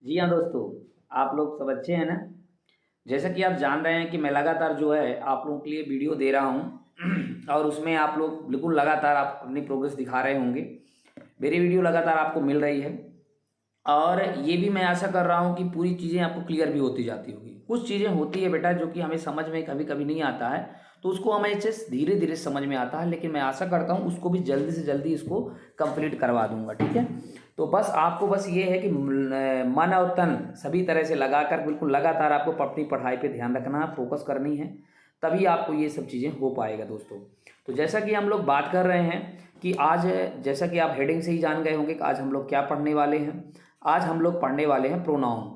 जी हाँ दोस्तों, आप लोग सब अच्छे हैं ना? जैसा कि आप जान रहे हैं कि मैं लगातार जो है आप लोगों के लिए वीडियो दे रहा हूँ और उसमें आप लोग बिल्कुल लगातार आप अपनी प्रोग्रेस दिखा रहे होंगे। मेरी वीडियो लगातार आपको मिल रही है और ये भी मैं आशा कर रहा हूँ कि पूरी चीज़ें आपको क्लियर भी होती जाती होगी। कुछ चीज़ें होती है बेटा जो कि हमें समझ में कभी-कभी नहीं आता है, तो उसको हमें जस्ट धीरे-धीरे समझ में आता है, लेकिन मैं आशा करता हूँ उसको भी जल्दी से जल्दी इसको कंप्लीट करवा दूँगा, ठीक है? तो बस आपको बस ये है कि मन और तन सभी तरह से लगाकर बिल्कुल लगातार आपको अपनी पढ़ाई पे ध्यान रखना है, फ़ोकस करनी है, तभी आपको ये सब चीज़ें हो पाएगा दोस्तों। तो जैसा कि हम लोग बात कर रहे हैं कि आज जैसा कि आप हेडिंग से ही जान गए होंगे कि आज हम लोग क्या पढ़ने वाले हैं। आज हम लोग पढ़ने वाले हैं प्रोनाउन,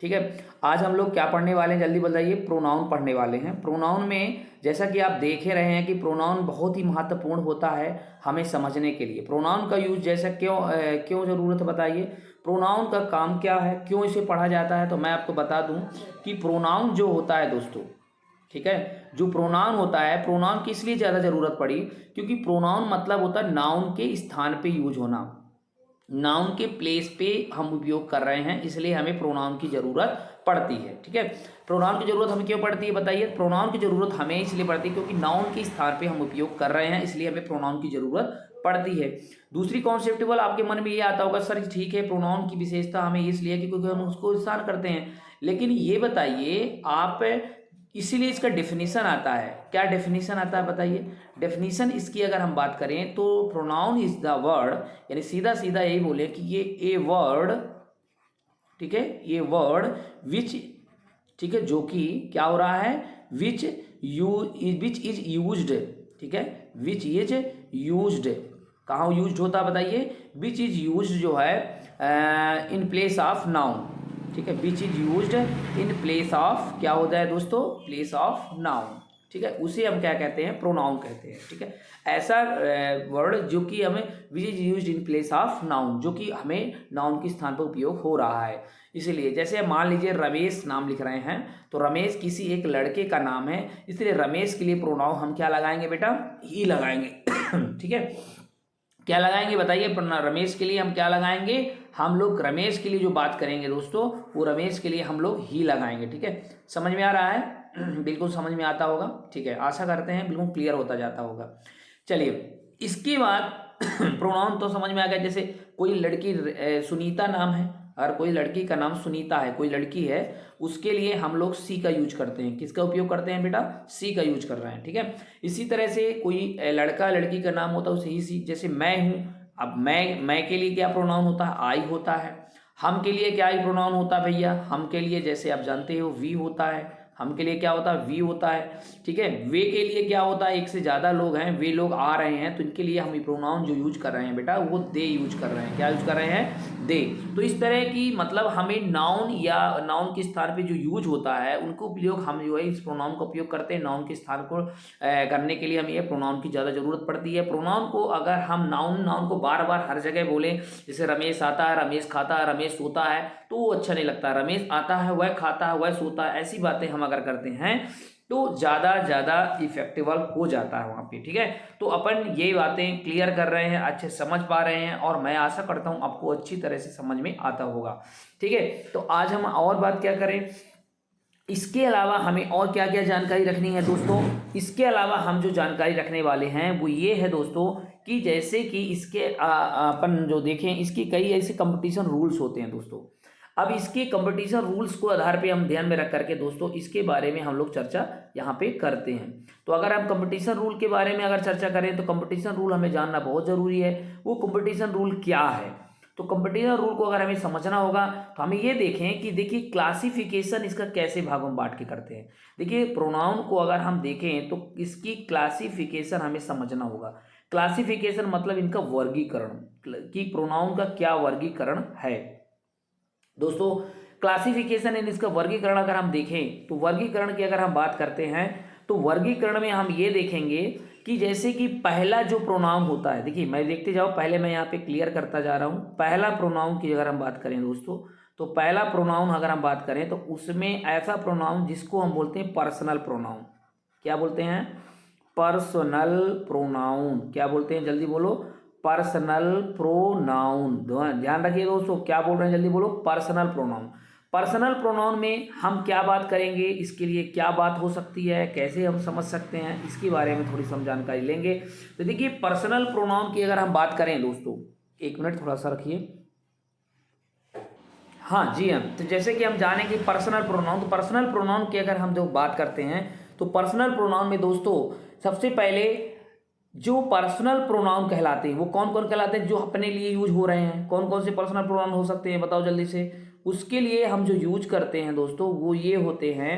ठीक है। आज हम लोग क्या पढ़ने वाले हैं जल्दी बताइए। प्रोनाउन पढ़ने वाले हैं। प्रोनाउन में जैसा कि आप देख ही रहे हैं कि प्रोनाउन बहुत ही महत्वपूर्ण होता है हमें समझने के लिए। प्रोनाउन का यूज जैसा क्यों ज़रूरत है बताइए। प्रोनाउन का काम क्या है, क्यों इसे पढ़ा जाता है, तो मैं आपको बता दूं कि प्रोनाउन जो होता है दोस्तों, ठीक है, जो प्रोनाउन होता है, प्रोनाउन की इसलिए ज़्यादा ज़रूरत पड़ी क्योंकि प्रोनाउन मतलब होता है नाउन के स्थान पे यूज होना। नाउन के प्लेस पे हम उपयोग कर रहे हैं, इसलिए हमें प्रोनाउन की ज़रूरत पड़ती है, ठीक है। प्रोनाउन की ज़रूरत हमें क्यों पड़ती है बताइए। प्रोनाउन की ज़रूरत हमें इसलिए पड़ती है क्योंकि नाउन के स्थान पे हम उपयोग कर रहे हैं, इसलिए हमें प्रोनाउन की ज़रूरत पड़ती है। दूसरी कॉन्सेप्टेबल आपके मन में ये आता होगा, सर ठीक है प्रोनाउन की विशेषता हमें इसलिए है क्योंकि हम उसको इस्तेमाल करते हैं, लेकिन ये बताइए आप, इसीलिए इसका डेफिनेशन आता है। क्या डेफिनेशन आता है बताइए। डेफिनेशन इसकी अगर हम बात करें तो प्रोनाउन इज द वर्ड, यानी सीधा सीधा यही बोले कि ये ए वर्ड, ठीक है, ये वर्ड विच, ठीक है, जो कि क्या हो रहा है, विच इज यूज्ड, ठीक है, विच इज यूज्ड, कहाँ यूज्ड होता है बताइए। विच इज यूज्ड जो है इन प्लेस ऑफ नाउन, ठीक है, which is used in place of, क्या होता है दोस्तों, प्लेस ऑफ नाउन, ठीक है, उसे हम क्या कहते हैं, प्रोनाउन कहते हैं, ठीक है। ऐसा वर्ड जो कि हमें which is used in place of noun, जो कि हमें नाउन के स्थान पर उपयोग हो रहा है। इसीलिए जैसे मान लीजिए रमेश नाम लिख रहे हैं, तो रमेश किसी एक लड़के का नाम है, इसलिए रमेश के लिए प्रोनाउन हम क्या लगाएंगे बेटा, ही लगाएंगे ठीक है। क्या लगाएंगे बताइए, रमेश के लिए हम क्या लगाएंगे, हम लोग रमेश के लिए जो बात करेंगे दोस्तों, वो रमेश के लिए हम लोग ही लगाएंगे, ठीक है। समझ में आ रहा है बिल्कुल समझ में आता होगा, ठीक है, आशा करते हैं बिल्कुल क्लियर होता जाता होगा। चलिए इसके बाद प्रोनाउन तो समझ में आ गया। जैसे कोई लड़की सुनीता नाम है, अगर कोई लड़की का नाम सुनीता है, कोई लड़की है, उसके लिए हम लोग सी का यूज करते हैं। किसका उपयोग करते हैं बेटा, सी का यूज कर रहे हैं, ठीक है। इसी तरह से कोई लड़का लड़की का नाम होता है उसे ही सी, जैसे मैं हूँ, अब मैं के लिए क्या प्रोनाउन होता है, आई होता है। हम के लिए क्या ही प्रोनाउन होता है भैया, हम के लिए जैसे आप जानते हो वी होता है। हम के लिए क्या होता है, वी होता है, ठीक है। वे के लिए क्या होता है, एक से ज़्यादा लोग हैं, वे लोग आ रहे हैं, तो इनके लिए हम प्रोनाउन जो यूज कर रहे हैं बेटा, वो दे यूज कर रहे हैं। क्या यूज कर रहे हैं, दे। तो इस तरह की मतलब हमें नाउन या नाउन के स्थान पे जो यूज होता है उनको उपयोग हम जो है इस प्रोनाउन का उपयोग करते हैं। नाउन के स्थान को करने के लिए हमें ये प्रोनाउन की ज़्यादा जरूरत पड़ती है। प्रोनाउन को अगर हम नाउन नाउन को बार बार हर जगह बोले, जैसे रमेश आता है, रमेश खाता है, रमेश सोता है, तो वो अच्छा नहीं लगता। रमेश आता है, वह खाता है, वह सोता है, ऐसी बातें हम अगर करते हैं तो ज़्यादा इफेक्टिवल हो जाता है वहाँ पे, ठीक है। तो अपन ये बातें क्लियर कर रहे हैं, अच्छे समझ पा रहे हैं, और मैं आशा करता हूँ आपको अच्छी तरह से समझ में आता होगा, ठीक है। तो आज हम और बात क्या करें, इसके अलावा हमें और क्या क्या जानकारी रखनी है दोस्तों। इसके अलावा हम जो जानकारी रखने वाले हैं वो ये है दोस्तों कि जैसे कि इसके अपन जो देखें, इसकी कई ऐसे कंपटीशन रूल्स होते हैं दोस्तों। अब इसके कंपटीशन रूल्स को आधार पे हम ध्यान में रख करके दोस्तों इसके बारे में हम लोग चर्चा यहाँ पे करते हैं। तो अगर हम कंपटीशन रूल के बारे में अगर चर्चा करें तो कंपटीशन रूल हमें जानना बहुत ज़रूरी है। वो कंपटीशन रूल क्या है, तो कंपटीशन रूल को अगर हमें समझना होगा तो हमें ये देखें कि देखिए क्लासिफिकेशन इसका कैसे भागों में बांट के करते हैं। देखिए प्रोनाउन को अगर हम देखें तो इसकी क्लासिफिकेशन हमें समझना होगा। क्लासिफिकेशन मतलब इनका वर्गीकरण, कि प्रोनाउन का क्या वर्गीकरण है दोस्तों। क्लासिफिकेशन इन इसका वर्गीकरण अगर हम देखें तो वर्गीकरण की अगर हम बात करते हैं तो वर्गीकरण में हम ये देखेंगे कि जैसे कि पहला जो प्रोनाउन होता है, देखिए मैं देखते जाओ, पहले मैं यहाँ पे क्लियर करता जा रहा हूँ। पहला प्रोनाउन की अगर हम बात करें दोस्तों, तो पहला प्रोनाउन अगर हम बात करें तो उसमें ऐसा प्रोनाउन जिसको हम बोलते हैं पर्सनल प्रोनाउन। क्या बोलते हैं, पर्सनल प्रोनाउन। क्या बोलते हैं जल्दी बोलो, पर्सनल प्रोनाउन। ध्यान रखिए दोस्तों, क्या बोल रहे हैं जल्दी बोलो, पर्सनल प्रोनाउन। पर्सनल प्रोनाउन में हम क्या बात करेंगे, इसके लिए क्या बात हो सकती है, कैसे हम समझ सकते हैं, इसके बारे में थोड़ी सी हम जानकारी लेंगे। तो देखिए पर्सनल प्रोनाउन की अगर हम बात करें दोस्तों, एक मिनट थोड़ा सा रखिए। हाँ जी हाँ, तो जैसे कि हम जाने कि पर्सनल प्रोनाउन, तो पर्सनल प्रोनाउन की अगर हम जो बात करते हैं तो पर्सनल प्रोनाउन में दोस्तों सबसे पहले जो पर्सनल प्रोनाउन कहलाते हैं वो कौन कौन कहलाते हैं, जो अपने लिए यूज हो रहे हैं। कौन कौन से पर्सनल प्रोनाउन हो सकते हैं बताओ जल्दी से। उसके लिए हम जो यूज करते हैं दोस्तों वो ये होते हैं,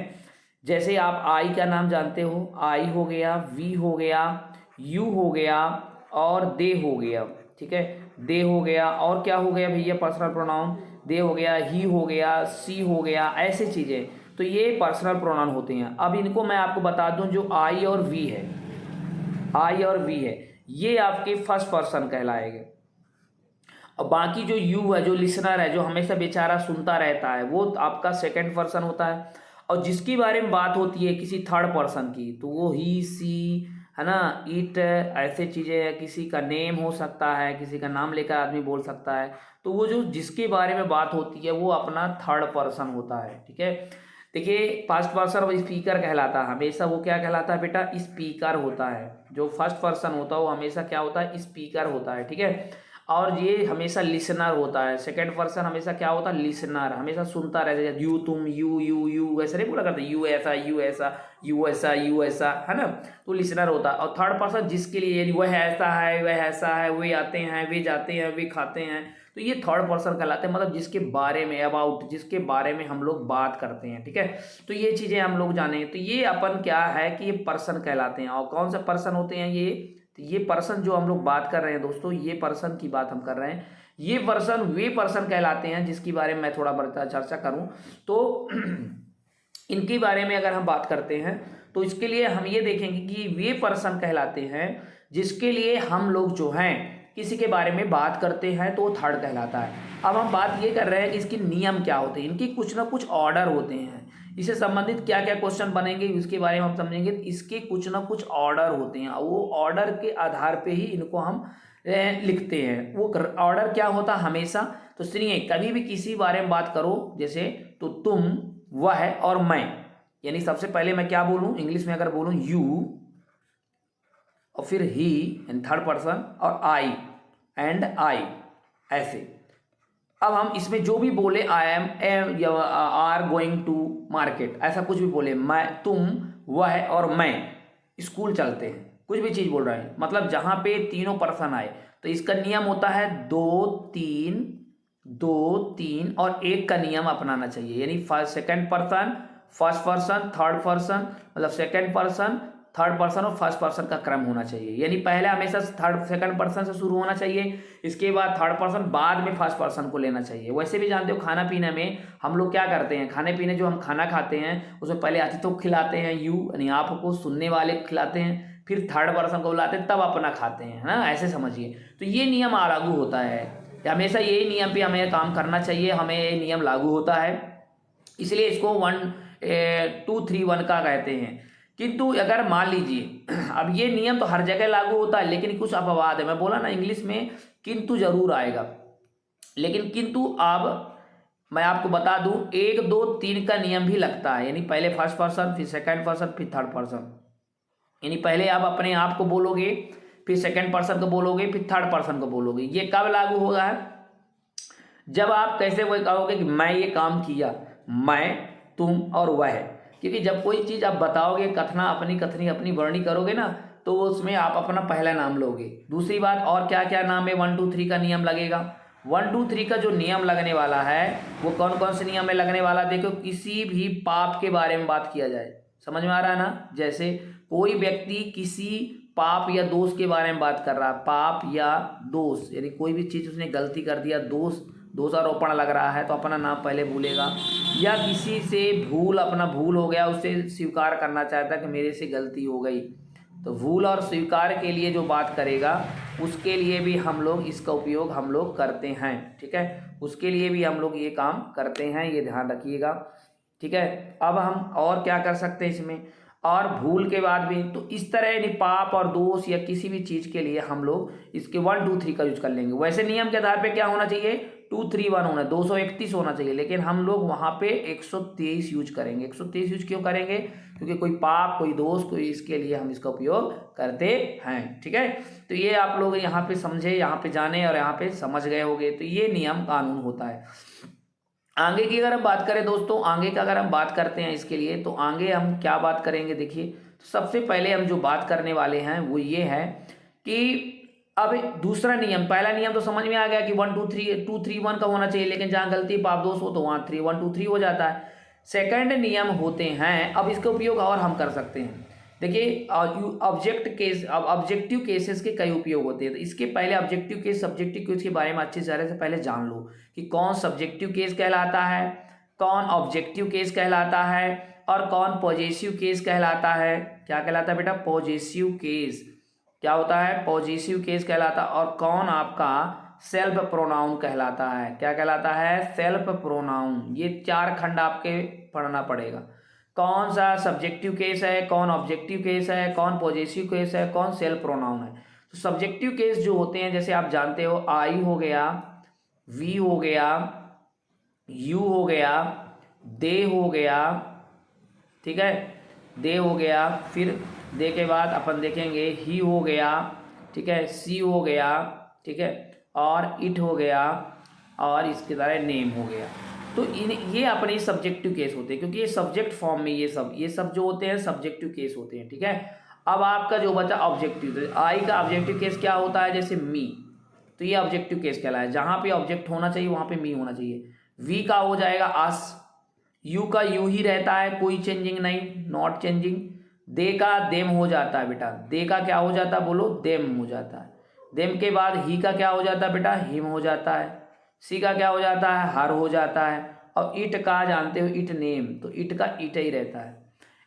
जैसे आप आई का नाम जानते हो, आई हो गया, वी हो गया, यू हो गया और दे हो गया। ठीक है, दे हो गया, और क्या हो गया भैया पर्सनल प्रोनाउन, दे हो गया, ही हो गया, सी हो गया, ऐसे चीज़ें। तो ये पर्सनल प्रोनाउन होते हैं। अब इनको मैं आपको बता दूं, जो आई और वी है, आई और वी है, ये आपके फर्स्ट पर्सन कहलाएंगे। और बाकी जो यू है, जो लिसनर है, जो हमेशा बेचारा सुनता रहता है, वो आपका सेकंड पर्सन होता है। और जिसकी बारे में बात होती है किसी थर्ड पर्सन की, तो वो ही, सी, है ना, इट, ऐसे चीज़ें हैं। किसी का नेम हो सकता है, किसी का नाम लेकर आदमी बोल सकता है। तो वो जो जिसके बारे में बात होती है वो अपना थर्ड पर्सन होता है। ठीक है, देखिए फर्स्ट पर्सन वो स्पीकर कहलाता है हमेशा। वो क्या कहलाता है बेटा, स्पीकर होता है। जो फर्स्ट पर्सन होता है वो हमेशा क्या होता है, स्पीकर होता है। ठीक है, और ये हमेशा लिसनर होता है। सेकंड पर्सन हमेशा क्या होता है, लिसनर, हमेशा सुनता रहता है। यू, तुम, यू यू यू ऐसे नहीं बोला करते, यू ऐसा, यू ऐसा, यू ऐसा, यू ऐसा, है ना। तो लिसनर होता है। और थर्ड पर्सन जिसके लिए वह ऐसा है, वह ऐसा है, वे आते हैं, वे जाते हैं, वे खाते हैं, तो ये थर्ड पर्सन कहलाते हैं। मतलब जिसके बारे में, अबाउट, जिसके बारे में हम लोग बात करते हैं। ठीक है, तो ये चीज़ें हम लोग जाने। तो ये अपन क्या है कि ये पर्सन कहलाते हैं। और कौन सा पर्सन होते हैं ये, तो ये पर्सन जो हम लोग बात कर रहे हैं दोस्तों, ये पर्सन की बात हम कर रहे हैं। ये पर्सन वे पर्सन कहलाते हैं जिसके बारे में मैं थोड़ा बड़ा चर्चा करूं तो इनके बारे में अगर हम बात करते हैं तो इसके लिए हम ये देखेंगे कि वे पर्सन कहलाते हैं जिसके लिए हम लोग जो हैं किसी के बारे में बात करते हैं तो वो थर्ड कहलाता है। अब हम बात ये कर रहे हैं कि इसके नियम क्या होते हैं, इनकी कुछ ना कुछ ऑर्डर होते हैं। इससे संबंधित क्या क्या क्वेश्चन बनेंगे उसके बारे में हम समझेंगे। इसके कुछ ना कुछ ऑर्डर होते हैं, वो ऑर्डर के आधार पे ही इनको हम लिखते हैं। वो ऑर्डर क्या होता है हमेशा, तो सुनिए, कभी भी किसी बारे में बात करो जैसे, तो तुम, वह और मैं, यानी सबसे पहले मैं क्या बोलूं, इंग्लिश में अगर बोलूं यू, और फिर ही इन थर्ड पर्सन, और आई एंड आई, ऐसे। अब हम इसमें जो भी बोले, I am are going to market, ऐसा कुछ भी बोले, मैं, तुम, वह और मैं स्कूल चलते हैं, कुछ भी चीज़ बोल रहे हैं, मतलब जहाँ पे तीनों पर्सन आए। तो इसका नियम होता है दो तीन, दो तीन और एक का नियम अपनाना चाहिए। यानी first second person, first person, third person, मतलब सेकंड पर्सन, थर्ड पर्सन और फर्स्ट पर्सन का क्रम होना चाहिए। यानी पहले हमेशा थर्ड सेकंड पर्सन से शुरू होना चाहिए, इसके बाद थर्ड पर्सन, बाद में फर्स्ट पर्सन को लेना चाहिए। वैसे भी जानते हो खाना पीने में हम लोग क्या करते हैं, खाने पीने जो हम खाना खाते हैं उसमें पहले अतिथि को खिलाते हैं, यू यानी आपको सुनने वाले को खिलाते हैं, फिर थर्ड पर्सन को बुलाते हैं, तब अपना खाते हैं, है ना, ऐसे समझिए। तो ये नियम लागू होता है हमेशा, यही नियम पे हमें काम करना चाहिए, हमें ये नियम लागू होता है, इसलिए इसको 1 2 3 1 का कहते हैं। किंतु अगर मान लीजिए, अब ये नियम तो हर जगह लागू होता है लेकिन कुछ अपवाद है। मैं बोला ना इंग्लिश में किंतु जरूर आएगा, लेकिन किंतु अब मैं आपको बता दूं 1 2 3 का नियम भी लगता है। यानी पहले फर्स्ट पर्सन, फिर सेकंड पर्सन, फिर थर्ड पर्सन। यानी पहले आप अपने आप को बोलोगे, फिर सेकंड पर्सन को बोलोगे, फिर थर्ड पर्सन को बोलोगे। ये कब लागू होगा है, जब आप कैसे वो कहोगे कि मैं ये काम किया, मैं, तुम और वह। क्योंकि जब कोई चीज़ आप बताओगे, कथना अपनी कथनी अपनी वर्णी करोगे ना, तो उसमें आप अपना पहला नाम लोगे। दूसरी बात, और क्या क्या नाम है, 1 2 3 का नियम लगेगा। 1 2 3 का जो नियम लगने वाला है वो कौन कौन से नियम में लगने वाला, देखो, किसी भी पाप के बारे में बात किया जाए, समझ में आ रहा है ना। जैसे कोई व्यक्ति किसी पाप या दोष के बारे में बात कर रहा है, पाप या दोष, यानी कोई भी चीज़ उसने गलती कर दिया, दोषारोपण लग रहा है, तो अपना नाम पहले भूलेगा। या किसी से भूल, अपना भूल हो गया, उसे स्वीकार करना चाहता है कि मेरे से गलती हो गई, तो भूल और स्वीकार के लिए जो बात करेगा उसके लिए भी हम लोग इसका उपयोग हम लोग करते हैं। ठीक है, उसके लिए भी हम लोग ये काम करते हैं, ये ध्यान रखिएगा। ठीक है, अब हम और क्या कर सकते हैं इसमें, और भूल के बाद भी। तो इस तरह यानी पाप और दोष या किसी भी चीज़ के लिए हम लोग इसके 1 2 3 का यूज कर लेंगे। वैसे नियम के आधार पे क्या होना चाहिए, 2 3 1 होना, 231 होना चाहिए, लेकिन हम लोग वहाँ पे 123 यूज करेंगे। 123 यूज क्यों करेंगे, क्योंकि कोई पाप कोई दोष कोई, इसके लिए हम इसका उपयोग करते हैं। ठीक है, तो ये आप लोग यहाँ पे समझे, यहाँ पे जाने और यहाँ पे समझ गए होंगे। तो ये नियम कानून होता है। आगे की अगर हम बात करें दोस्तों, आगे का अगर हम बात करते हैं इसके लिए, तो आगे हम क्या बात करेंगे, देखिए तो सबसे पहले हम जो बात करने वाले हैं वो ये है कि अब दूसरा नियम, पहला नियम तो समझ में आ गया कि 1 2 3 2 3 1 का होना चाहिए, लेकिन जहाँ गलती पाप दोष हो तो वहाँ 3 1 2 3 हो जाता है। सेकंड नियम होते हैं, अब इसका उपयोग और हम कर सकते हैं। देखिए ऑब्जेक्टिव केसेस के कई उपयोग होते हैं। तो इसके पहले ऑब्जेक्टिव केस सब्जेक्टिव केस के बारे में अच्छी तरह से पहले जान लो कि कौन सब्जेक्टिव केस कहलाता है, कौन ऑब्जेक्टिव केस कहलाता है और कौन पॉजेसिव केस कहलाता है। क्या कहलाता है बेटा, पॉजेसिव केस। क्या होता है, पॉजेसिव केस कहलाता है। और कौन आपका सेल्फ प्रोनाउन कहलाता है। क्या कहलाता है, सेल्फ प्रोनाउन। ये 4 खंड आपके पढ़ना पड़ेगा। कौन सा सब्जेक्टिव केस है, कौन ऑब्जेक्टिव केस है, कौन पॉजेसिव केस है, कौन सेल्फ प्रोनाउन है। तो सब्जेक्टिव केस जो होते हैं, जैसे आप जानते हो, आई हो गया, वी हो गया, यू हो गया, दे हो गया, ठीक है, दे हो गया, फिर दे के बाद अपन देखेंगे ही हो गया, ठीक है, सी हो गया, ठीक है, और इट हो गया, और इसके द्वारा नेम हो गया। तो ये अपने सब्जेक्टिव केस होते हैं, क्योंकि ये सब्जेक्ट फॉर्म में ये सब जो होते हैं सब्जेक्टिव केस होते हैं। ठीक है, अब आपका जो बचा ऑब्जेक्टिव, तो आई का ऑब्जेक्टिव केस क्या होता है, जैसे मी, तो ये ऑब्जेक्टिव केस कहलाया है। जहाँ पे ऑब्जेक्ट होना चाहिए वहाँ पे मी होना चाहिए। वी का हो जाएगा अस, यू का यू ही रहता है, कोई चेंजिंग नहीं, नॉट चेंजिंग। दे का देम हो जाता है बेटा, दे का क्या हो जाता है, बोलो, देम हो जाता है। देम के बाद ही का क्या हो जाता है बेटा, हिम हो जाता है। सी का क्या हो जाता है, हर हो जाता है। और इट का जानते हो, इट नेम, तो इट का इट ही रहता है।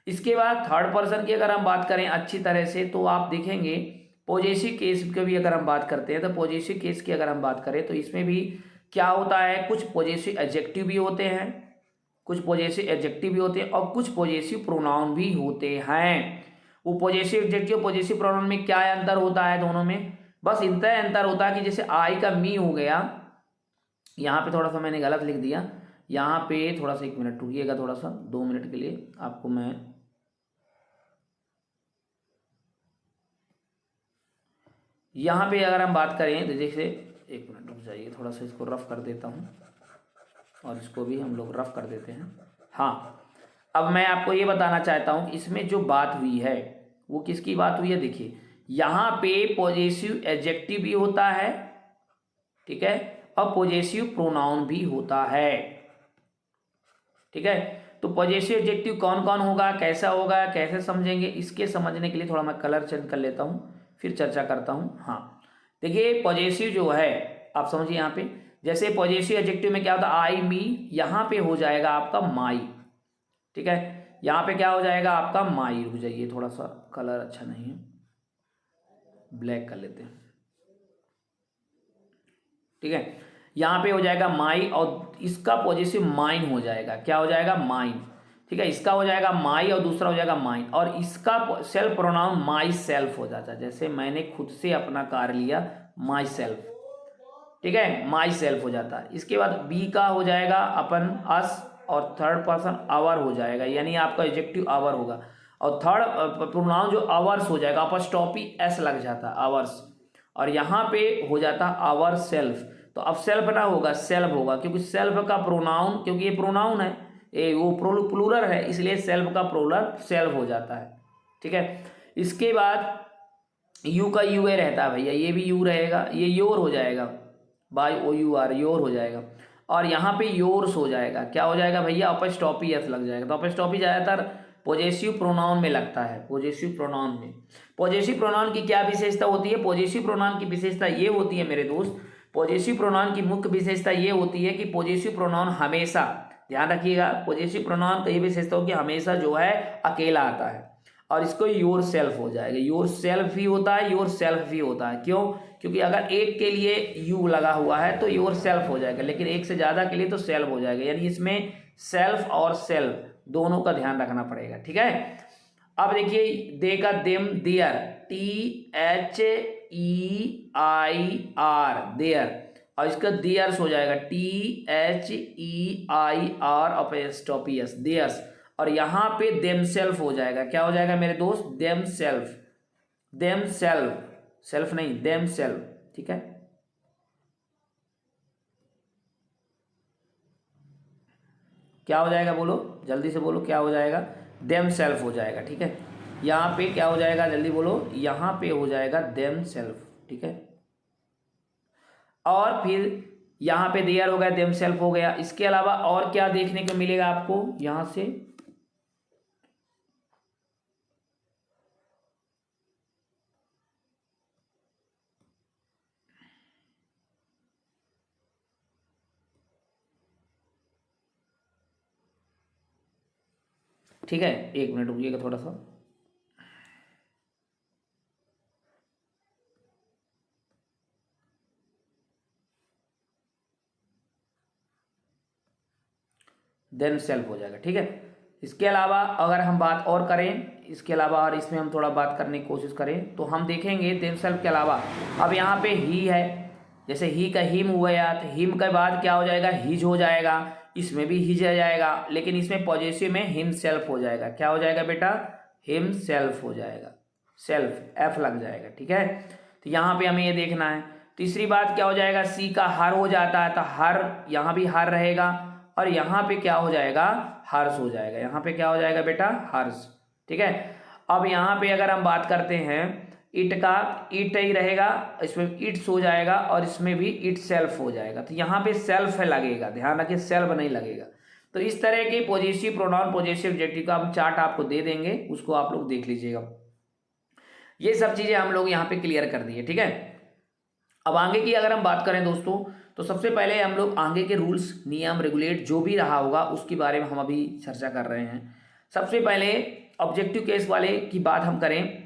इसके बाद थर्ड पर्सन की अगर हम बात करें अच्छी तरह से, तो आप देखेंगे पॉजेसिव केस की भी अगर हम बात करते हैं, तो पॉजेसिव केस की अगर हम बात करें तो इसमें भी क्या होता है, कुछ पॉजेसिव एडजेक्टिव भी होते हैं, कुछ पॉजेसिव एडजेक्टिव भी होते हैं, और कुछ पॉजेसिव प्रोनाउन भी होते हैं। वो पॉजेसिव एडजेक्टिव पॉजेसिव प्रोनाउन में क्या अंतर होता है दोनों में, बस इतना अंतर होता है कि जैसे आई का मी हो गया, यहाँ पे थोड़ा सा मैंने गलत लिख दिया, यहाँ पे थोड़ा सा 1 मिनट रुकिएगा, थोड़ा सा 2 मिनट के लिए आपको मैं यहाँ पे अगर हम बात करें तो जैसे 1 मिनट रुक जाइए, थोड़ा सा इसको रफ कर देता हूँ और इसको भी हम लोग रफ कर देते हैं। हाँ, अब मैं आपको ये बताना चाहता हूँ इसमें जो बात हुई है वो किसकी बात हुई है। देखिए यहाँ पे पॉजेसिव एडजेक्टिव भी होता है, ठीक है, और पॉजेसिव प्रोनाउन भी होता है। ठीक है, तो पॉजेसिव एडजेक्टिव कौन कौन होगा, कैसा होगा, कैसे समझेंगे, इसके समझने के लिए थोड़ा मैं कलर चेंज कर लेता हूँ, फिर चर्चा करता हूँ। हाँ, देखिए पॉजेसिव जो है आप समझिए, यहाँ पे जैसे पॉजेसिव एडजेक्टिव में क्या होता है, आई मी, यहाँ पे हो जाएगा आपका माई। ठीक है, यहाँ पे क्या हो जाएगा आपका माई। रुक जाइए, थोड़ा सा कलर अच्छा नहीं है, ब्लैक कर लेते हैं। ठीक है, यहाँ पे हो जाएगा माई और इसका पॉजेसिव माइन हो जाएगा। क्या हो जाएगा, माइन। ठीक है, इसका हो जाएगा माई और दूसरा हो जाएगा माइन, और इसका सेल्फ प्रोनाउन माई सेल्फ हो जाता है। जैसे मैंने खुद से अपना कार लिया, माई सेल्फ। ठीक है, माई सेल्फ हो जाता है। इसके बाद बी का हो जाएगा अपन अस, और थर्ड पर्सन आवर हो जाएगा, यानी आपका एडजेक्टिव आवर होगा। और थर्ड प्रोनाउन जो आवर्स हो जाएगा, अपॉस्ट्रोफी एस लग जाता है, आवर्स, और यहाँ पे हो जाता है आवर सेल्फ। तो अब सेल्फ ना होगा, सेल्फ होगा, क्योंकि सेल्फ का प्रोनाउन, क्योंकि ये प्रोनाउन है, ये वो प्लूरल है, इसलिए सेल्फ का प्लूरल सेल्फ हो जाता है। ठीक है, इसके बाद यू का यू ए रहता है भैया, ये भी यू रहेगा, ये योर हो जाएगा, by O U R, your हो जाएगा। और यहाँ पे योर्स हो जाएगा। क्या हो जाएगा भैया, अपॉस्ट्रोफी एस लग जाएगा। तो अपॉस्ट्रोफी ज़्यादातर पॉजेसिव प्रोनाउन में लगता है, पॉजेसिव प्रोनाउन में। पॉजेसिव प्रोनाउन की क्या विशेषता होती है, पॉजेसिव प्रोनाउन की विशेषता ये होती है मेरे दोस्त, पॉजेसिव प्रोनाउन की मुख्य विशेषता ये होती है कि पॉजेसिव प्रोनाउन हमेशा, ध्यान रखिएगा, पॉजेसिव प्रोनाउन की ये विशेषता हो कि हमेशा जो है अकेला आता है, और इसको योर सेल्फ हो जाएगा। योर सेल्फ भी होता है, योर सेल्फ भी होता है। क्यों, क्योंकि अगर एक के लिए यू लगा हुआ है तो योर सेल्फ हो जाएगा, लेकिन एक से ज़्यादा के लिए तो सेल्फ हो जाएगा, यानी इसमें सेल्फ और सेल्फ दोनों का ध्यान रखना पड़ेगा। ठीक है, अब देखिए दे का देम देयर, THEIR देयर, और इसका देयर्स हो जाएगा THEIR अपोस्ट्रोफी देयर्स, और यहाँ पे देम सेल्फ हो जाएगा। क्या हो जाएगा मेरे दोस्त? Them self, them self, self नहीं देम सेल्फ, ठीक है। क्या हो जाएगा बोलो, जल्दी से बोलो, क्या हो जाएगा? देम सेल्फ हो जाएगा, ठीक है। यहाँ पे क्या हो जाएगा, जल्दी बोलो, यहाँ पे हो जाएगा देम सेल्फ, ठीक है। और फिर यहाँ पे देयर हो गया, देम सेल्फ हो गया। इसके अलावा और क्या देखने को मिलेगा आपको यहाँ से? ठीक है, एक मिनट रुकिएगा थोड़ा सा। देम सेल्फ हो जाएगा, ठीक है। इसके अलावा अगर हम बात और करें, इसके अलावा और इसमें हम थोड़ा बात करने की कोशिश करें तो हम देखेंगे देम सेल्फ के अलावा अब यहाँ पे ही है, जैसे ही का हिम हुआ या तो हिम के बाद क्या हो जाएगा? हिज हो जाएगा। इसमें भी हिज आ जाएगा, लेकिन इसमें पॉजिटिव में हिम सेल्फ हो जाएगा। क्या हो जाएगा बेटा? हिम सेल्फ हो जाएगा, सेल्फ एफ लग जाएगा, ठीक है। तो यहाँ पे हमें ये देखना है। तीसरी बात क्या हो जाएगा? सी का हर हो जाता है तो हर, यहाँ भी हर रहेगा, और यहाँ पे क्या हो जाएगा? हर्ष हो जाएगा। यहाँ पे क्या हो जाएगा बेटा? हर्ष, ठीक है। अब यहाँ पे अगर हम बात करते हैं इट का, इट ही रहेगा, इसमें इट्स हो जाएगा, और इसमें भी इट सेल्फ हो जाएगा। तो यहाँ पे सेल्फ है लगेगा, ध्यान रखिए, सेल्फ नहीं लगेगा। तो इस तरह के पॉजिटिव प्रोनाउन, पॉजिटिव एडजेक्टिव का हम चार्ट आपको दे देंगे, उसको आप लोग देख लीजिएगा। ये सब चीजें हम लोग यहाँ पे क्लियर कर दिए, ठीक है। अब आगे की अगर हम बात करें दोस्तों, तो सबसे पहले हम लोग आगे के रूल्स, नियम, रेगुलेट जो भी रहा होगा उसके बारे में हम अभी चर्चा कर रहे हैं। सबसे पहले ऑब्जेक्टिव केस वाले की बात हम करें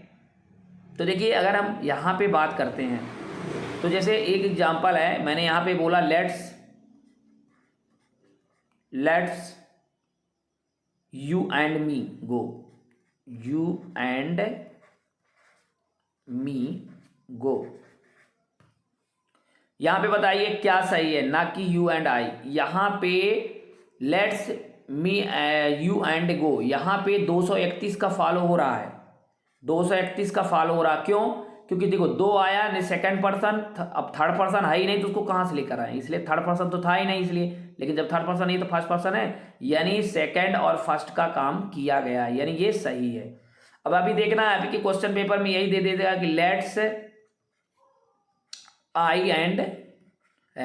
तो देखिए, अगर हम यहाँ पे बात करते हैं तो जैसे एक एग्जांपल है, मैंने यहाँ पे बोला let's you and me go, you and me go. यहां पे बताइए क्या सही है, ना कि यू एंड आई। यहां पे let's me you and go, यहां पे 231 का फॉलो हो रहा है, 231 का फॉलो हो रहा। क्यों? क्योंकि देखो दो आया नहीं, सेकंड पर्सन, अब थर्ड पर्सन है ही नहीं तो उसको कहां से लेकर आए, इसलिए थर्ड पर्सन तो था ही नहीं इसलिए। लेकिन जब थर्ड पर्सन नहीं तो फर्स्ट पर्सन है, यानी सेकंड और फर्स्ट का काम किया गया है, यानी ये सही है। अब अभी देखना है, अभी के क्वेश्चन पेपर में यही दे देगा कि let's I and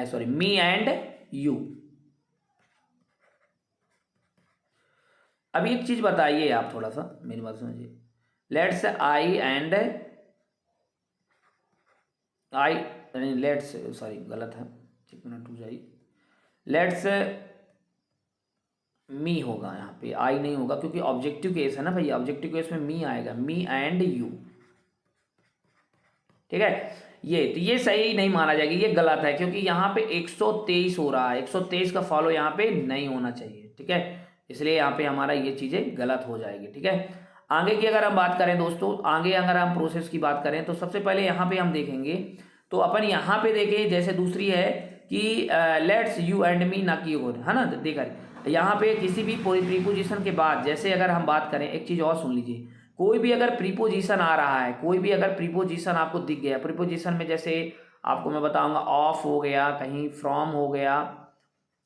sorry me and you. अभी एक चीज बताइए आप, थोड़ा सा मेरी बात समझिए। Let's I and I, let's sorry गलत है, एक मिनट रुक जाइए। लेट्स मी होगा, यहाँ पे आई नहीं होगा क्योंकि ऑब्जेक्टिव केस है ना भैया, ऑब्जेक्टिव केस में मी आएगा, मी एंड यू, ठीक है। ये तो ये सही नहीं माना जाएगा, ये गलत है क्योंकि यहाँ पे 123 हो रहा है, 123 का फॉलो यहाँ पे नहीं होना चाहिए, ठीक है। इसलिए यहाँ पे हमारा ये चीजें गलत हो जाएगी, ठीक है। आगे की अगर हम बात करें दोस्तों, आगे अगर हम प्रोसेस की बात करें तो सबसे पहले यहाँ पे हम देखेंगे, तो अपन यहाँ पे देखें जैसे दूसरी है कि लेट्स यू एंड मी, ना कि और, है ना। देखा यहाँ पे किसी भी प्रीपोजिशन के बाद, जैसे अगर हम बात करें, एक चीज और सुन लीजिए, कोई भी अगर प्रीपोजिशन आ रहा है, कोई भी अगर प्रीपोजिशन आपको दिख गया, प्रीपोजिशन में जैसे आपको मैं बताऊंगा ऑफ हो गया, कहीं फ्रॉम हो गया,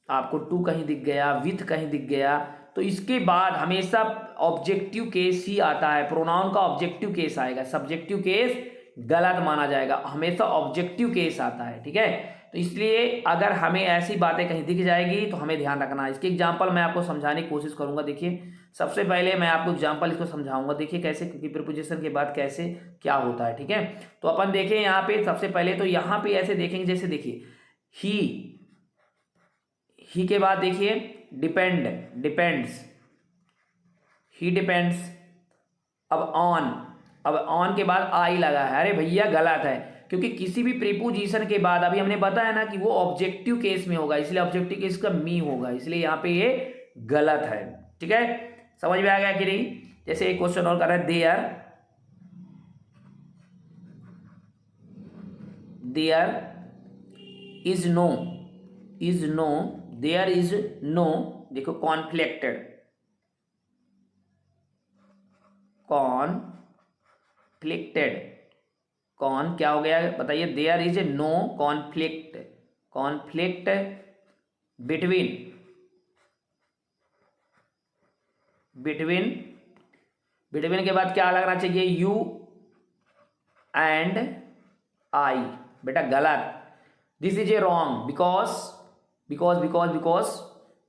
आपको टू कहीं दिख गया, विथ कहीं दिख गया, तो इसके बाद हमेशा ऑब्जेक्टिव केस ही आता है, प्रोनाउन का ऑब्जेक्टिव केस आएगा, सब्जेक्टिव केस गलत माना जाएगा, हमेशा ऑब्जेक्टिव केस आता है, ठीक है। तो इसलिए अगर हमें ऐसी बातें कहीं दिख जाएगी तो हमें ध्यान रखना है। इसके एग्जांपल मैं आपको समझाने की कोशिश करूंगा। देखिए सबसे पहले मैं आपको एग्जांपल इसको समझाऊंगा, देखिए कैसे, क्योंकि प्रीपोजिशन के बाद कैसे क्या होता है, ठीक है। तो अपन देखें यहाँ पे, सबसे पहले तो यहाँ पे ऐसे देखेंगे, जैसे देखिए ही के बाद देखिए डिपेंड, डिपेंड्स, ही डिपेंड्स। अब ऑन के बाद आई लगा है, अरे भैया गलत है, क्योंकि किसी भी प्रीपोजिशन के बाद अभी हमने बताया ना कि वो ऑब्जेक्टिव केस में होगा, इसलिए ऑब्जेक्टिव केस का मी होगा, इसलिए यहाँ पे ये गलत है, ठीक है। समझ में आ गया कि नहीं? जैसे एक क्वेश्चन और कर रहा है, there is no, there is no, देखो कॉन्फ्लिक्टेड, कौन क्या हो गया बताइए, there is no conflict between के बाद क्या लगना चाहिए, यू एंड आई, बेटा गलत, this is a wrong,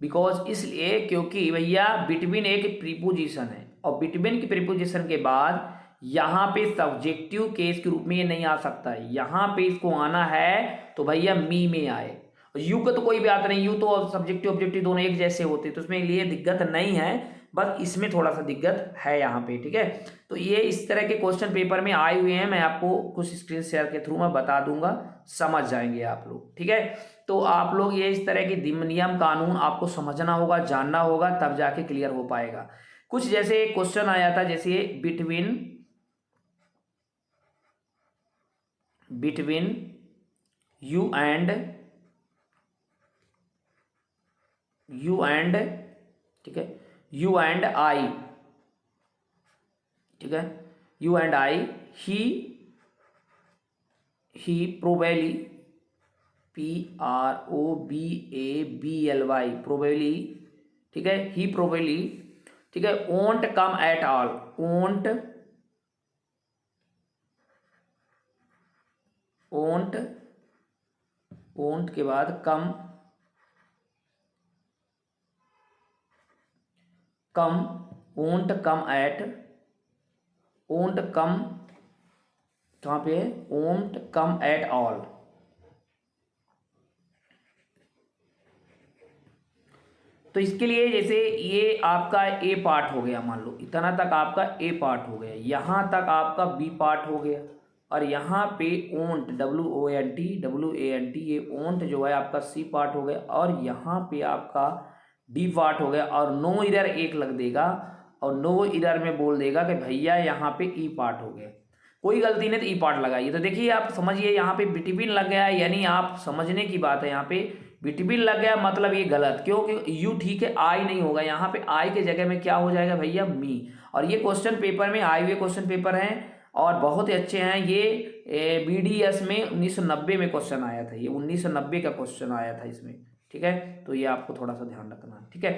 because इसलिए क्योंकि भैया बिटवीन एक प्रीपोजिशन है, और बिटवीन की प्रीपोजिशन के बाद यहाँ पे सब्जेक्टिव केस के रूप में ये नहीं आ सकता है, यहाँ पे इसको आना है तो भैया मी में आए। यू का तो कोई बात नहीं, यू तो सब्जेक्टिव ऑब्जेक्टिव दोनों एक जैसे होते, तो उसमें लिए दिक्कत नहीं है, बस इसमें थोड़ा सा दिक्कत है यहाँ पे, ठीक है। तो ये इस तरह के क्वेश्चन पेपर में आए हुए हैं, मैं आपको कुछ स्क्रीन शेयर के थ्रू मैं बता दूंगा, समझ जाएंगे आप लोग, ठीक है। तो आप लोग ये इस तरह के नियम कानून आपको समझना होगा, जानना होगा, तब जाके क्लियर हो पाएगा। कुछ जैसे क्वेश्चन आया था, जैसे बिटवीन यू एंड ठीक है, यू एंड आई, ठीक है, you and I, he probably, PROBABLY, probably, ठीक है, ही प्रोबेबली, ठीक है, won't come at all, won't के बाद वोंट कम कहाँ पे है, वोंट कम एट ऑल। तो इसके लिए जैसे ये आपका ए पार्ट हो गया, मान लो इतना तक आपका ए पार्ट हो गया, यहाँ तक आपका बी पार्ट हो गया, और यहाँ पे ओंट WONT ये ओंट जो है आपका सी पार्ट हो गया, और यहाँ पे आपका डी पार्ट हो गया, और नो इधर एक लग देगा, और नो इधर में बोल देगा कि भैया यहाँ पे ई पार्ट हो गया, कोई गलती नहीं तो ई पार्ट लगाइए। तो देखिए आप समझिए, यहाँ पे बिटवीन लग गया, यानी आप समझने की बात है, यहाँ पे बिटवीन लग गया मतलब ये गलत, क्योंकि यू ठीक है, आई नहीं होगा, यहाँ पे आई के जगह में क्या हो जाएगा भैया, मी। और ये क्वेश्चन पेपर में आए हुए क्वेश्चन पेपर हैं, और बहुत ही अच्छे हैं। ये BDS में 1990 में क्वेश्चन आया था, ये 1990 का क्वेश्चन आया था इसमें, ठीक है। तो ये आपको थोड़ा सा ध्यान रखना है, ठीक है।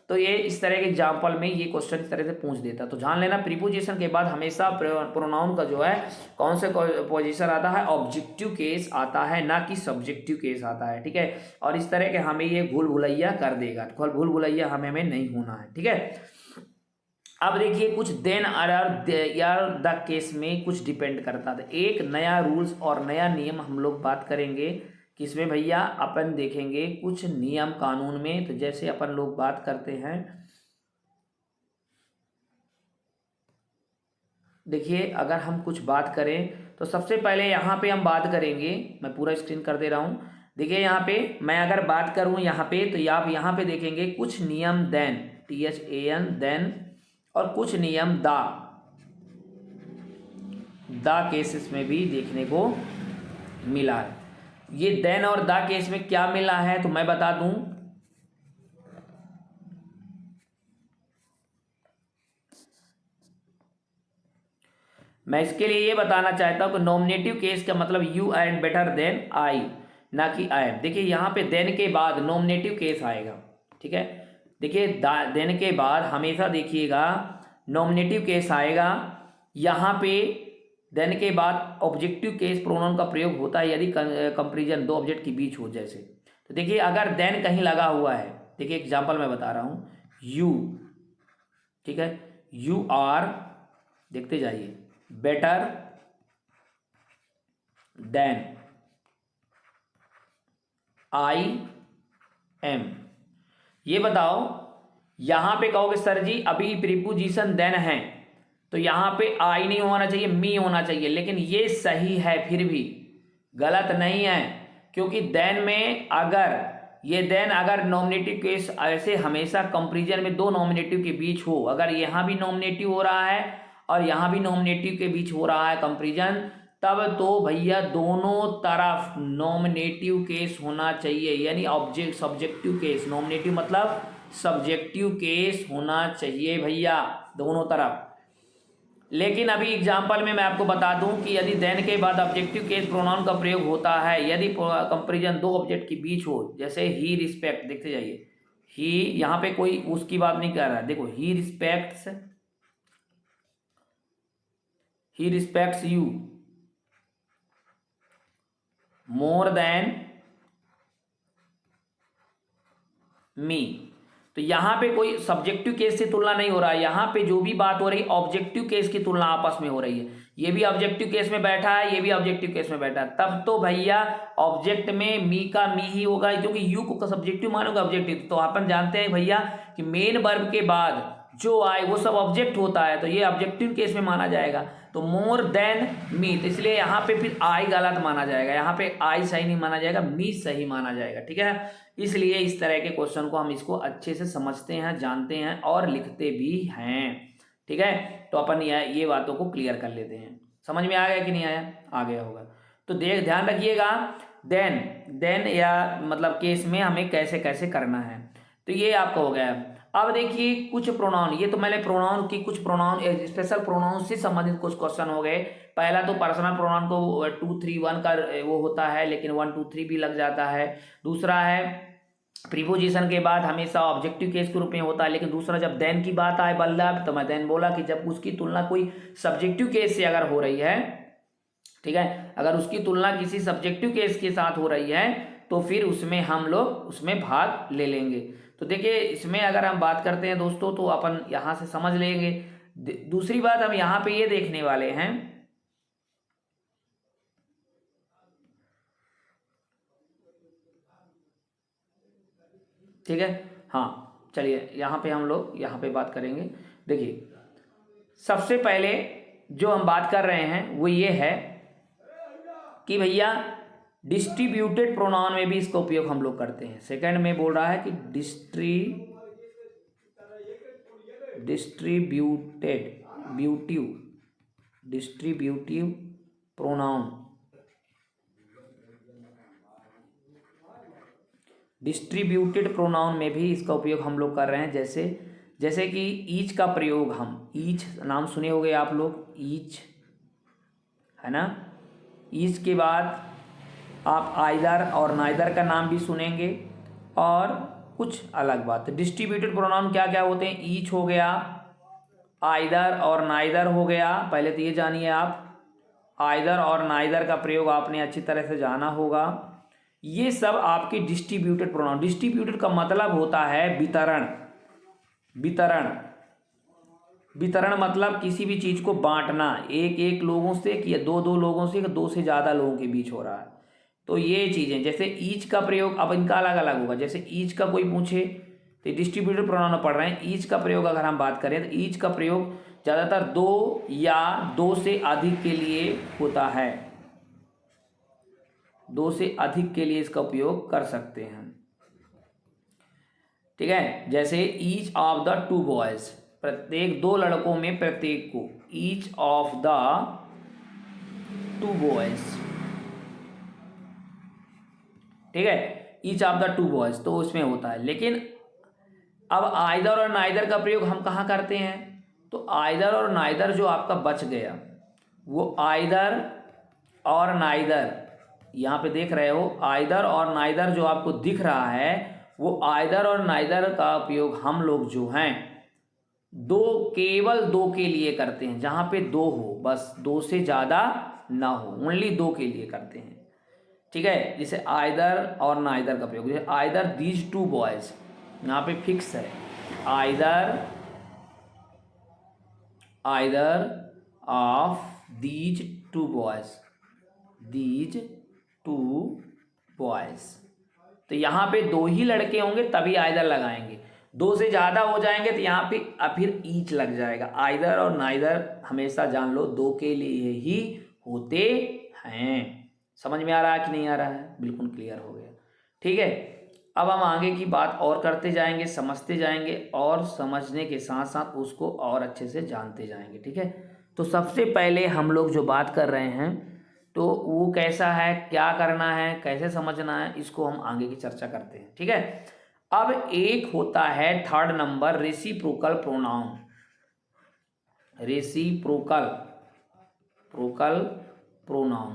तो ये इस तरह के एग्जाम्पल में ये क्वेश्चन इस तरह से पूछ देता, तो जान लेना प्रीपोजिशन के बाद हमेशा प्रोनाउन का जो है कौन से पोजीशन आता है, ऑब्जेक्टिव केस आता है, ना कि सब्जेक्टिव केस आता है, ठीक है। और इस तरह के हमें ये भूल भुलैया कर देगा, भूल भुलैया हमें नहीं होना है, ठीक है। अब देखिए कुछ देन यार द केस में कुछ डिपेंड करता था, एक नया रूल्स और नया नियम हम लोग बात करेंगे, किसमें भैया, अपन देखेंगे कुछ नियम कानून में। तो जैसे अपन लोग बात करते हैं, देखिए अगर हम कुछ बात करें तो सबसे पहले यहाँ पे हम बात करेंगे, मैं पूरा स्क्रीन कर दे रहा हूँ, देखिए यहाँ पे मैं अगर बात करूँ यहाँ पे, तो आप यहाँ पे देखेंगे कुछ नियम देन, THAN देन, और कुछ नियम द केसेस में भी देखने को मिला है। ये देन और द केस में क्या मिला है तो मैं बता दूं, मैं इसके लिए ये बताना चाहता हूं कि नॉमिनेटिव केस का मतलब you and better than I, ना कि आई एम। देखिए यहाँ पे देन के बाद नॉमिनेटिव केस आएगा, ठीक है। देखिए देन के बाद हमेशा देखिएगा नॉमिनेटिव केस आएगा, यहाँ पे देन के बाद ऑब्जेक्टिव केस प्रोनाउन का प्रयोग होता है यदि कंपैरिजन दो ऑब्जेक्ट के बीच हो जैसे। तो देखिए अगर देन कहीं लगा हुआ है, देखिए एग्जांपल मैं बता रहा हूँ, यू, ठीक है, यू आर, देखते जाइए, बेटर देन आई एम। ये बताओ यहां पे कहोगे सर जी अभी प्रीपोजिशन देन है तो यहां पे आई नहीं होना चाहिए, मी होना चाहिए, लेकिन ये सही है, फिर भी गलत नहीं है, क्योंकि देन में अगर ये देन अगर नॉमिनेटिव केस ऐसे हमेशा कंपैरिजन में दो नॉमिनेटिव के बीच हो, अगर यहाँ भी नॉमिनेटिव हो रहा है और यहाँ भी नॉमिनेटिव के बीच हो रहा है कंपैरिजन, तब तो भैया दोनों तरफ नॉमिनेटिव केस होना चाहिए, यानी ऑब्जेक्ट सब्जेक्टिव केस। नॉमिनेटिव मतलब सब्जेक्टिव केस होना चाहिए भैया दोनों तरफ। लेकिन अभी एग्जाम्पल में मैं आपको बता दूं कि यदि देन के बाद ऑब्जेक्टिव केस प्रोनाउन का प्रयोग होता है, यदि कंपैरिजन दो ऑब्जेक्ट के बीच हो, जैसे ही रिस्पेक्ट, देखते जाइए, ही यहाँ पे कोई उसकी बात नहीं कर रहा है, देखो he respects you more than me, तो यहां पे कोई सब्जेक्टिव केस से तुलना नहीं हो रहा है, यहां पे जो भी बात हो रही है ऑब्जेक्टिव केस की तुलना आपस में हो रही है। ये भी ऑब्जेक्टिव केस में बैठा है, ये भी ऑब्जेक्टिव केस में बैठा है, तब तो भैया ऑब्जेक्ट में मी का मी ही होगा, क्योंकि यू को सब्जेक्टिव मानोगे ऑब्जेक्टिव। तो अपन जानते हैं भैया कि मेन वर्ब के बाद जो आए वो सब ऑब्जेक्ट होता है, तो ये ऑब्जेक्टिव केस में माना जाएगा। तो मोर देन मी, तो इसलिए यहाँ पे फिर आई गलत माना जाएगा, यहाँ पे आई सही नहीं माना जाएगा, मी सही माना जाएगा, ठीक है। इसलिए इस तरह के क्वेश्चन को हम इसको अच्छे से समझते हैं, जानते हैं और लिखते भी हैं, ठीक है। तो अपन ये बातों को क्लियर कर लेते हैं। समझ में आ गया कि नहीं आया? आ गया होगा। तो ध्यान रखिएगा, देन या मतलब केस में हमें कैसे कैसे करना है। तो ये आपका हो गया। अब देखिए कुछ प्रोनाउन, ये तो मैंने प्रोनाउन की कुछ प्रोनाउन स्पेशल प्रोनाउन से संबंधित कुछ क्वेश्चन हो गए। पहला तो पर्सनल प्रोनाउन को 2 3 1 का वो होता है, लेकिन 1 2 3 भी लग जाता है। दूसरा है प्रीपोजिशन के बाद हमेशा ऑब्जेक्टिव केस के रूप में होता है, लेकिन दूसरा जब देन की बात आए बल्लभ, तो मैं देन बोला कि जब उसकी तुलना कोई सब्जेक्टिव केस से अगर हो रही है, ठीक है, अगर उसकी तुलना किसी सब्जेक्टिव केस के साथ हो रही है तो फिर उसमें हम लोग उसमें भाग ले लेंगे। तो देखिए इसमें अगर हम बात करते हैं दोस्तों, तो अपन यहाँ से समझ लेंगे। दूसरी बात हम यहाँ पे ये देखने वाले हैं, ठीक है। हाँ चलिए यहाँ पे हम लोग यहाँ पे बात करेंगे। देखिए सबसे पहले जो हम बात कर रहे हैं वो ये है कि भैया डिस्ट्रीब्यूटेड प्रोनाउन में भी इसका उपयोग हम लोग करते हैं। सेकंड में बोल रहा है कि डिस्ट्रीब्यूटिव प्रोनाउन, डिस्ट्रीब्यूटेड प्रोनाउन में भी इसका उपयोग हम लोग कर रहे हैं। जैसे कि ईच का प्रयोग, हम ईच नाम सुने होंगे आप लोग, ईच है ना। ईच के बाद आप आइदर और नाइदर का नाम भी सुनेंगे और कुछ अलग बात है। डिस्ट्रीब्यूटेड प्रोनाउन क्या क्या होते हैं? ईच हो गया, आइदर और नाइदर हो गया, पहले तो ये जानिए आप, आइदर और नाइदर का प्रयोग आपने अच्छी तरह से जाना होगा। ये सब आपके डिस्ट्रीब्यूटेड प्रोनाउन। डिस्ट्रीब्यूटेड का मतलब होता है वितरण। वितरण मतलब किसी भी चीज को बांटना, एक लोगों से या दो लोगों से, दो से ज्यादा लोगों के बीच हो रहा है। तो ये चीजें, जैसे ईच का प्रयोग अब इनका अलग अलग होगा। जैसे ईच का कोई पूछे तो डिस्ट्रीब्यूटेड प्रोनाउन पढ़ रहे हैं, ईच का प्रयोग अगर हम बात करें तो ईच का प्रयोग ज्यादातर दो या दो से अधिक के लिए होता है। दो से अधिक के लिए इसका उपयोग कर सकते हैं, ठीक है। जैसे ईच ऑफ द 2 बॉयज, प्रत्येक 2 लड़कों में प्रत्येक को, ईच ऑफ द 2 बॉयज, ठीक है, ईच ऑफ द 2 बॉयज, तो उसमें होता है। लेकिन अब आइदर और नाइदर का प्रयोग हम कहाँ करते हैं? तो आइदर और नाइदर जो आपका बच गया, वो आइदर और नाइदर, यहाँ पे देख रहे हो आइदर और नाइदर जो आपको दिख रहा है, वो आइदर और नाइदर का उपयोग हम लोग जो हैं केवल 2 के लिए करते हैं। जहाँ पे 2 हो, बस 2 से ज़्यादा ना हो, ओनली 2 के लिए करते हैं, ठीक है। जैसे आइदर और नाइदर का प्रयोग, जैसे आइदर दीज 2 बॉयज, यहाँ पे फिक्स है, आइदर ऑफ दीज 2 बॉयज, तो यहाँ पे 2 ही लड़के होंगे तभी आइदर लगाएंगे, 2 से ज़्यादा हो जाएंगे तो यहाँ पे फिर ईच लग जाएगा। आइदर और नाइदर हमेशा जान लो 2 के लिए ही होते हैं। समझ में आ रहा है कि नहीं आ रहा है? बिल्कुल क्लियर हो गया, ठीक है। अब हम आगे की बात और करते जाएंगे, समझते जाएंगे और समझने के साथ साथ उसको और अच्छे से जानते जाएंगे। ठीक है, तो सबसे पहले हम लोग जो बात कर रहे हैं तो वो कैसा है, क्या करना है, कैसे समझना है, इसको हम आगे की चर्चा करते हैं। ठीक है, अब एक होता है third number reciprocal pronoun. Reciprocal pronoun,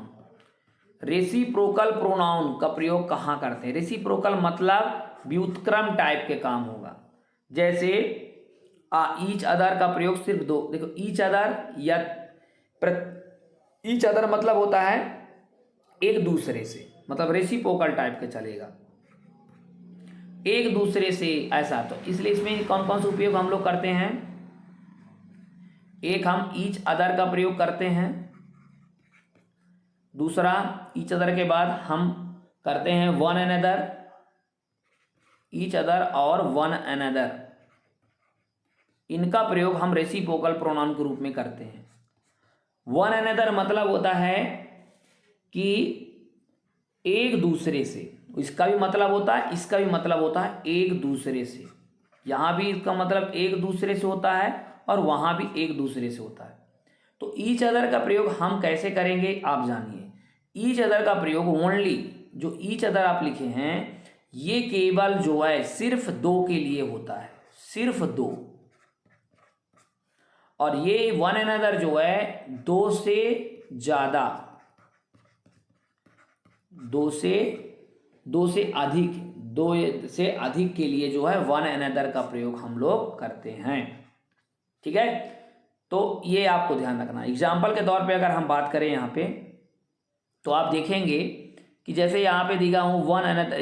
reciprocal pronoun का प्रयोग कहाँ करते हैं? रेसिप्रोकल मतलब व्युत्क्रम टाइप के काम होगा। जैसे ईच अदर का प्रयोग सिर्फ दो, देखो ईच अदर या ईच अदर मतलब होता है एक दूसरे से, मतलब रेसिप्रोकल टाइप के चलेगा, एक दूसरे से ऐसा। तो इसलिए इसमें कौन कौन से उपयोग हम लोग करते हैं? एक हम ईच अदर का प्रयोग करते हैं, दूसरा ईच अदर के बाद हम करते हैं वन अनदर, ईच अदर और वन अनदर, इनका प्रयोग हम रेसिप्रोकल प्रोनाउन के रूप में करते हैं। वन अनदर मतलब होता है कि एक दूसरे से, इसका भी मतलब होता है, इसका भी मतलब होता है एक दूसरे से। यहाँ भी इसका मतलब एक दूसरे से होता है और वहाँ भी एक दूसरे से होता है। तो ईच अदर का प्रयोग हम कैसे करेंगे आप जानिए। ईच अदर का प्रयोग ओनली, जो ईच अदर आप लिखे हैं ये केवल जो है सिर्फ दो के लिए होता है, सिर्फ दो। और ये वन अनदर जो है दो से ज्यादा, दो से अधिक, दो से अधिक के लिए जो है वन अनदर का प्रयोग हम लोग करते हैं। ठीक है, तो ये आपको ध्यान रखना। एग्जाम्पल के तौर पे अगर हम बात करें यहाँ पे तो आप देखेंगे कि जैसे यहाँ पे दिखा हूँ वन अनदर,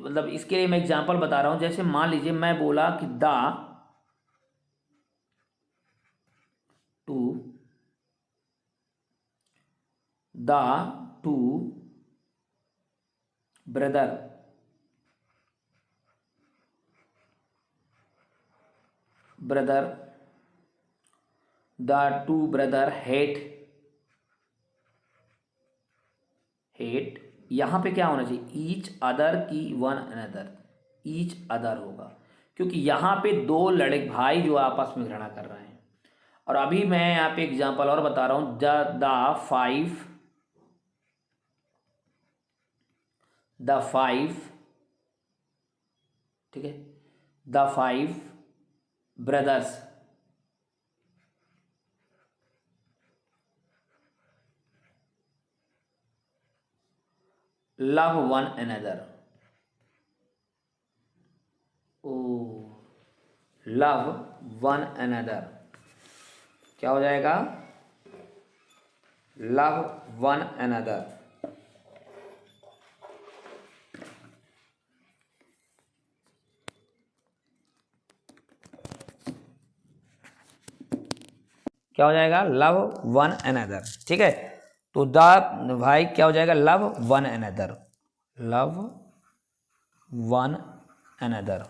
मतलब इसके लिए मैं एग्जाम्पल बता रहा हूँ। जैसे मान लीजिए मैं बोला कि the two brother the two brother hate, यहां पे क्या होना चाहिए? ईच अदर की वन अनदर, ईच अदर होगा, क्योंकि यहां पे दो लड़के भाई जो आपस में घृणा कर रहे हैं। और अभी मैं यहाँ पे एग्जांपल और बता रहा हूं, द फाइव, ठीक है, the five brothers love one another. Love one another क्या हो जाएगा? Love one another. क्या हो जाएगा? Love one another. ठीक है, तो द भाई क्या हो जाएगा? Love one another, love one another.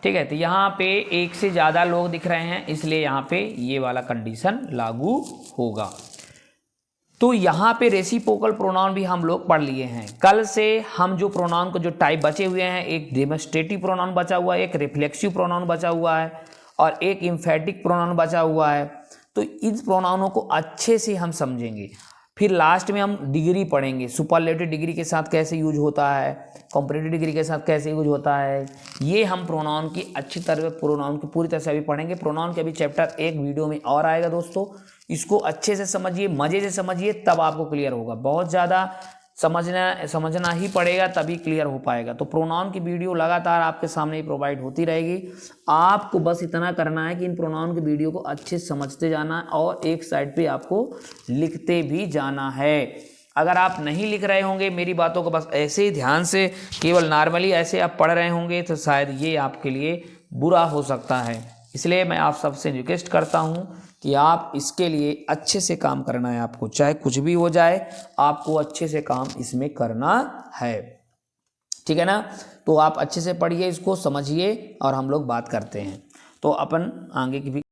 ठीक है, तो यहाँ पे एक से ज़्यादा लोग दिख रहे हैं, इसलिए यहाँ पे ये वाला कंडीशन लागू होगा। तो यहाँ पे रेसिप्रोकल प्रोनाउन भी हम लोग पढ़ लिए हैं। कल से हम जो प्रोनाउन को जो टाइप बचे हुए हैं, एक डेमोस्ट्रेटिव प्रोनाउन बचा हुआ है, एक रिफ्लेक्सिव प्रोनाउन बचा हुआ है और एक एम्फेटिक प्रोनाउन बचा हुआ है। तो इन प्रोनाउनों को अच्छे से हम समझेंगे। फिर लास्ट में हम डिग्री पढ़ेंगे, सुपरलेटिव डिग्री के साथ कैसे यूज होता है, कॉम्परेटिव डिग्री के साथ कैसे यूज होता है, ये हम प्रोनाउन की अच्छी तरह प्रोनाउन की पूरी तरह से अभी पढ़ेंगे। प्रोनाउन के अभी चैप्टर एक वीडियो में और आएगा दोस्तों, इसको अच्छे से समझिए, मजे से समझिए, तब आपको क्लियर होगा। बहुत ज़्यादा समझना ही पड़ेगा, तभी क्लियर हो पाएगा। तो प्रोनाउन की वीडियो लगातार आपके सामने ही प्रोवाइड होती रहेगी। आपको बस इतना करना है कि इन प्रोनाउन की वीडियो को अच्छे से समझते जाना और एक साइड पे आपको लिखते भी जाना है। अगर आप नहीं लिख रहे होंगे मेरी बातों को, बस ऐसे ही ध्यान से केवल नॉर्मली ऐसे आप पढ़ रहे होंगे, तो शायद ये आपके लिए बुरा हो सकता है। इसलिए मैं आप सबसे रिक्वेस्ट करता हूँ कि आप इसके लिए अच्छे से काम करना है आपको, चाहे कुछ भी हो जाए, आपको अच्छे से काम इसमें करना है। ठीक है ना? तो आप अच्छे से पढ़िए, इसको समझिए और हम लोग बात करते हैं। तो अपन आगे की भी